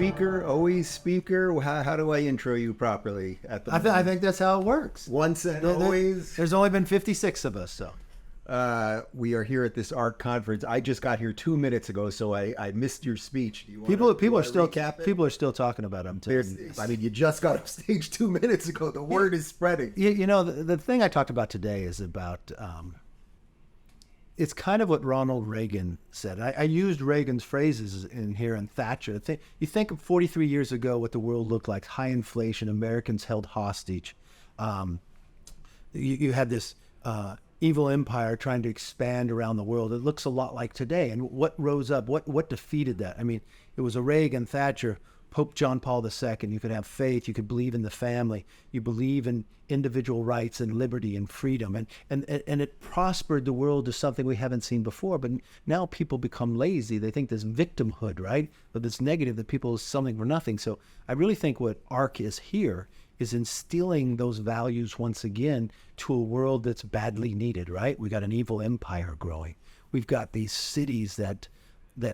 speaker, always speaker? How do I intro you properly at the moment? I think that's how it works. Once and always. There's only been 56 of us, so. We are here at this ARC conference. I just got here 2 minutes ago, so I missed your speech. Do you People are still recap it? people are still talking about him too. I mean, you just got off stage 2 minutes ago. The word is spreading. You know, the thing I talked about today is about it's kind of what Ronald Reagan said. I used Reagan's phrases in here and Thatcher. You think of 43 years ago what the world looked like: high inflation, Americans held hostage. You had this evil empire trying to expand around the world. It looks a lot like today. And what rose up? What defeated that? I mean, it was a Reagan, Thatcher, Pope John Paul II. You could have faith. You could believe in the family. You believe in individual rights and liberty and freedom. And it prospered the world to something we haven't seen before. But now people become lazy. They think this victimhood, right? But this negative, that people is something for nothing. So I really think what ARC is here is instilling those values once again to a world that's badly needed, right? We got an evil empire growing. We've got these cities that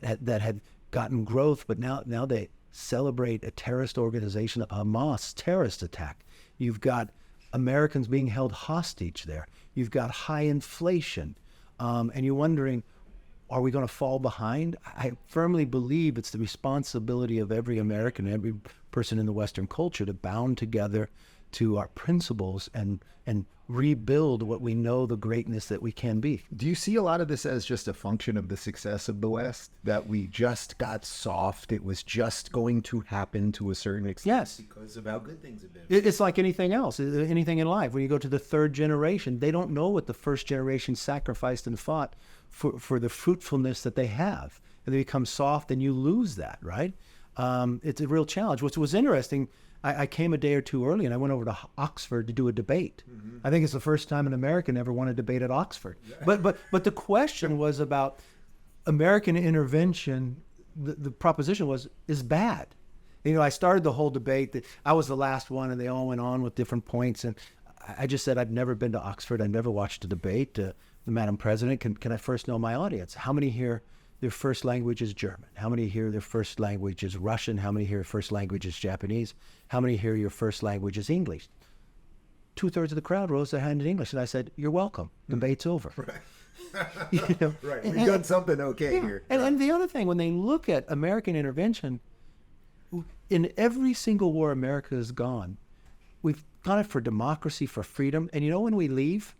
had gotten growth, but now they celebrate a terrorist organization, a Hamas terrorist attack. You've got Americans being held hostage there. You've got high inflation. And you're wondering, are we going to fall behind? I firmly believe it's the responsibility of every American, every person in the Western culture to bound together to our principles and rebuild what we know the greatness that we can be. Do you see a lot of this as just a function of the success of the West? That we just got soft, it was just going to happen to a certain extent? Yes. Because of how good things have been. It's like anything else, anything in life. When you go to the third generation, they don't know what the first generation sacrificed and fought for the fruitfulness that they have. And they become soft and you lose that, right? It's a real challenge. What was interesting, I came a day or two early and I went over to Oxford to do a debate. Mm-hmm. I think it's the first time an American ever won a debate at Oxford. Yeah. But the question was about American intervention. The proposition is bad. You know, I started the whole debate that I was the last one and they all went on with different points. And I just said, I've never been to Oxford. I've never watched a debate. Madam President, can I first know my audience? How many here, their first language is German? How many here, their first language is Russian? How many here, first language is Japanese? How many here, your first language is English? 2/3 of the crowd rose their hand in English. And I said, you're welcome. Debate's over. Right. You know? Right. We've done something okay here. And the other thing, when they look at American intervention, in every single war America has gone, we've done it for democracy, for freedom. And you know, when we leave,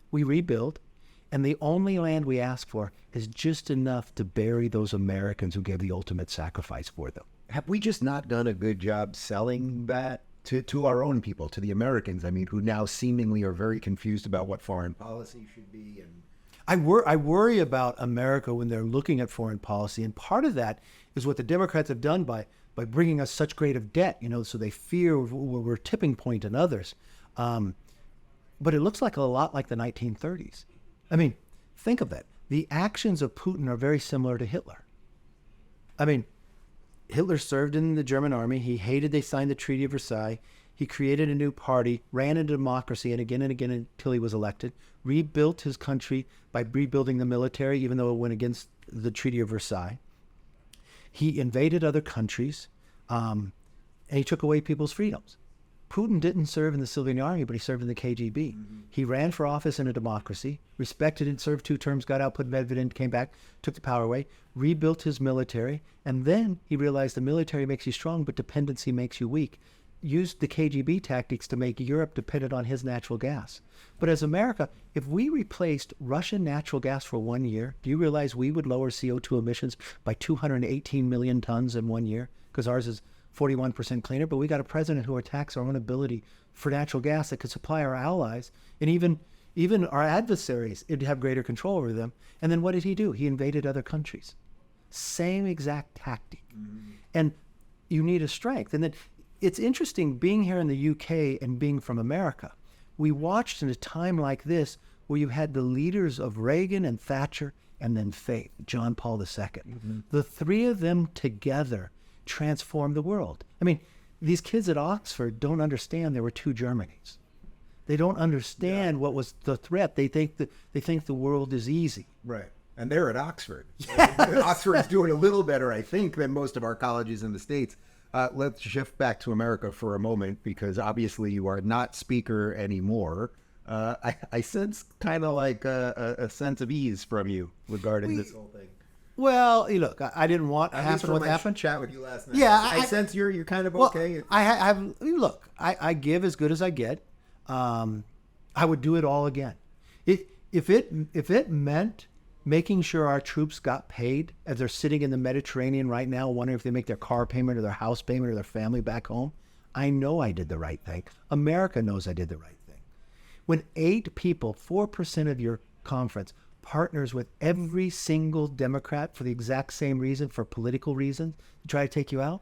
we rebuild. And the only land we ask for is just enough to bury those Americans who gave the ultimate sacrifice for them. Have we just not done a good job selling that to our own people, to the Americans? I mean, who now seemingly are very confused about what foreign policy should be. And I worry about America when they're looking at foreign policy. And part of that is what the Democrats have done by bringing us such great of debt, you know, so they fear we're tipping point in others. But it looks like a lot like the 1930s. I mean, think of that. The actions of Putin are very similar to Hitler. I mean, Hitler served in the German army. He hated they signed the Treaty of Versailles. He created a new party, ran into democracy, and again until he was elected, rebuilt his country by rebuilding the military, even though it went against the Treaty of Versailles. He invaded other countries, and he took away people's freedoms. Putin didn't serve in the civilian army, but he served in the KGB. Mm-hmm. He ran for office in a democracy, respected and served 2 terms, got out, put Medved in, came back, took the power away, rebuilt his military, and then he realized the military makes you strong, but dependency makes you weak. Used the KGB tactics to make Europe dependent on his natural gas. But as America, if we replaced Russian natural gas for 1 year, do you realize we would lower CO2 emissions by 218 million tons in 1 year? Because ours is 41% cleaner, but we got a president who attacks our own ability for natural gas that could supply our allies and even our adversaries. It'd have greater control over them. And then what did he do? He invaded other countries. Same exact tactic. Mm-hmm. And you need a strength. And then it's interesting being here in the UK and being from America. We watched in a time like this where you had the leaders of Reagan and Thatcher and then Faith, John Paul II. Mm-hmm. The three of them together transform the world. I mean, these kids at Oxford don't understand there were 2 Germanys. They don't understand what was the threat. They think the world is easy. Right. And they're at Oxford. Yes. Oxford's doing a little better, I think, than most of our colleges in the States. Let's shift back to America for a moment, because obviously you are not speaker anymore. I sense kind of like a sense of ease from you regarding this whole thing. Well, look, I didn't want to happen what happened. Chat with you last night. Yeah, I sense you're kind of well, okay. I give as good as I get. I would do it all again. If it meant making sure our troops got paid as they're sitting in the Mediterranean right now, wondering if they make their car payment or their house payment or their family back home, I know I did the right thing. America knows I did the right thing. When 8 people, 4% of your conference, partners with every single Democrat for the exact same reason, for political reasons, to try to take you out,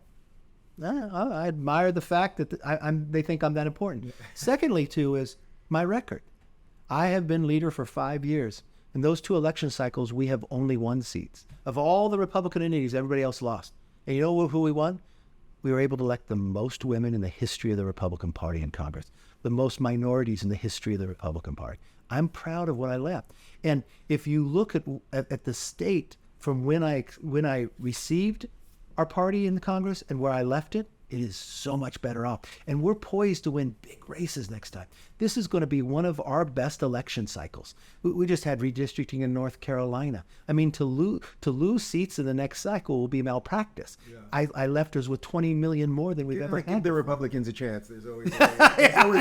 I admire the fact that they think I'm that important. Secondly, too, is my record. I have been leader for 5 years. In those 2 election cycles, we have only won seats. Of all the Republican entities, everybody else lost. And you know who we won? We were able to elect the most women in the history of the Republican Party in Congress, the most minorities in the history of the Republican Party. I'm proud of what I left. And if you look at the state from when I received our party in the Congress and where I left it, it is so much better off. And we're poised to win big races next time. This is going to be one of our best election cycles. We just had redistricting in North Carolina. I mean, to lose seats in the next cycle will be malpractice. Yeah. I left us with 20 million more than we've ever had. Give the Republicans a chance. There's always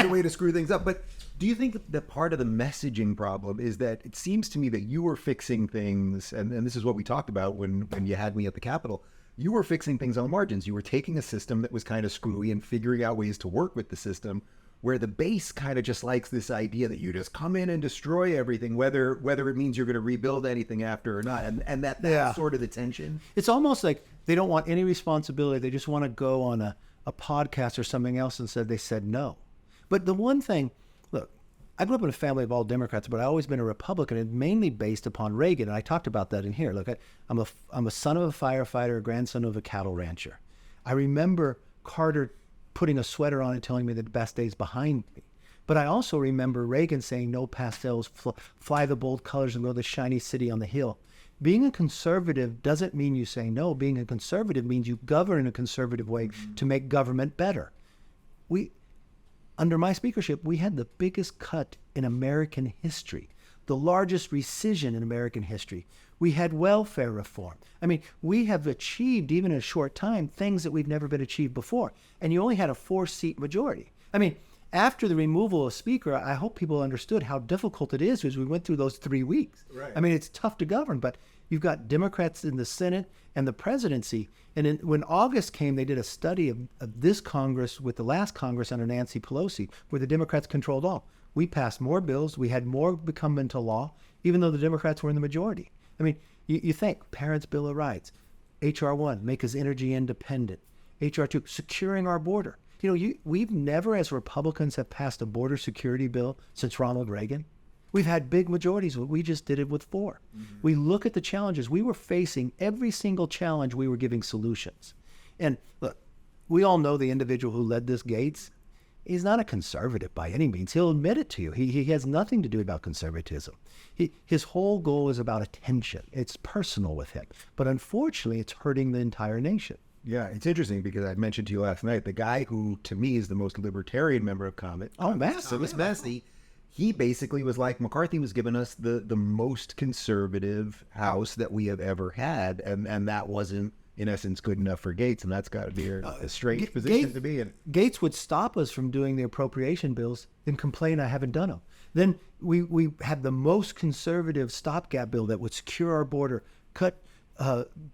a way to screw things up. But do you think that part of the messaging problem is that it seems to me that you were fixing things, and this is what we talked about when you had me at the Capitol, you were fixing things on the margins. You were taking a system that was kind of screwy and figuring out ways to work with the system, where the base kind of just likes this idea that you just come in and destroy everything, whether it means you're going to rebuild anything after or not. And that's sort of the tension. It's almost like they don't want any responsibility. They just want to go on a podcast or something else and they said no. But the one thing, look, I grew up in a family of all Democrats, but I've always been a Republican, and mainly based upon Reagan. And I talked about that in here. Look, I'm a son of a firefighter, a grandson of a cattle rancher. I remember Carter putting a sweater on and telling me that the best days behind me. But I also remember Reagan saying no pastels, fly the bold colors and go to the shiny city on the hill. Being a conservative doesn't mean you say no. Being a conservative means you govern in a conservative way to make government better. Under my speakership, we had the biggest cut in American history, the largest rescission in American history. We had welfare reform. I mean, we have achieved, even in a short time, things that we've never been achieved before. And you only had a 4-seat majority. I mean, after the removal of Speaker, I hope people understood how difficult it is as we went through those 3 weeks. Right. I mean, it's tough to govern, but you've got Democrats in the Senate and the presidency. And when August came, they did a study of this Congress with the last Congress under Nancy Pelosi, where the Democrats controlled all. We passed more bills. We had more become into law, even though the Democrats were in the majority. I mean, you think Parents' Bill of Rights, H.R. 1, make us energy independent, H.R. 2, securing our border. We've never, as Republicans, have passed a border security bill since Ronald Reagan. We've had big majorities. We just did it with 4. Mm-hmm. We look at the challenges. We were facing every single challenge. We were giving solutions. And look, we all know the individual who led this, Gaetz. He's not a conservative by any means. He'll admit it to you. He has nothing to do about conservatism. His whole goal is about attention. It's personal with him. But unfortunately, it's hurting the entire nation. Yeah, it's interesting because I mentioned to you last night, the guy who, to me, is the most libertarian member of Comet. Massey. He basically was like, McCarthy was giving us the most conservative House that we have ever had, and that wasn't, in essence, good enough for Gaetz, and that's got to be a strange position to be in. Gaetz would stop us from doing the appropriation bills and complain I haven't done them. Then we had the most conservative stopgap bill that would secure our border, cut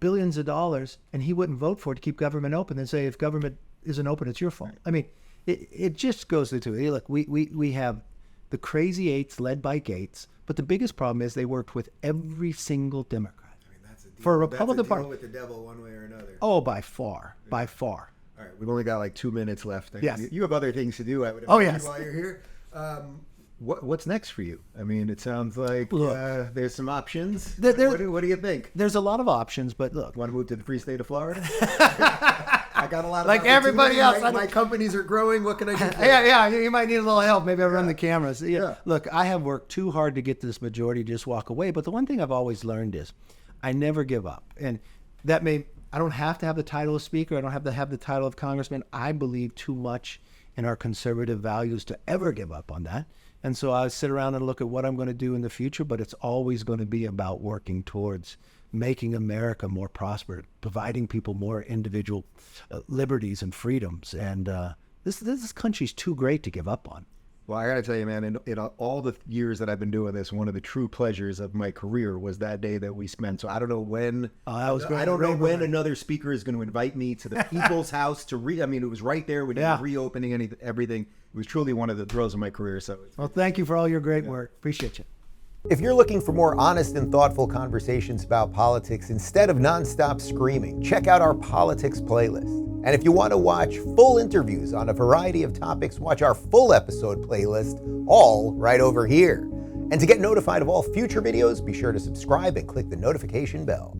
billions of dollars, and he wouldn't vote for it to keep government open and say, if government isn't open, it's your fault. Right. I mean, it just goes to it. Look, we have the crazy eights led by Gaetz, but the biggest problem is they worked with every single Democrat. I mean, that's a deal. For a Republican Party with the devil one way or another. Oh, by far. All right, we've only got like 2 minutes left. Yes. You have other things to do, I would imagine, while you're here. What's next for you? I mean, it sounds like there's some options. What do you think? There's a lot of options, but look. Want to move to the free state of Florida? I got a lot of like everybody else. My companies are growing. What can I do? Yeah. You might need a little help. Maybe I'll run the cameras. Yeah. Look, I have worked too hard to get to this majority to just walk away. But the one thing I've always learned is I never give up. And I don't have to have the title of speaker. I don't have to have the title of congressman. I believe too much in our conservative values to ever give up on that. And so I sit around and look at what I'm going to do in the future, but it's always going to be about working towards making America more prosperous, providing people more individual liberties and freedoms. And this country's too great to give up on. Well, I got to tell you, man, in all the years that I've been doing this, one of the true pleasures of my career was that day that we spent. So I don't know when. That was great. I don't know when another speaker is going to invite me to the People's House to I mean, it was right there when you were reopening everything. It was truly one of the thrills of my career. So, well, thank you for all your great work. Appreciate you. If you're looking for more honest and thoughtful conversations about politics instead of nonstop screaming, check out our politics playlist. And if you want to watch full interviews on a variety of topics, watch our full episode playlist, all right over here. And to get notified of all future videos, be sure to subscribe and click the notification bell.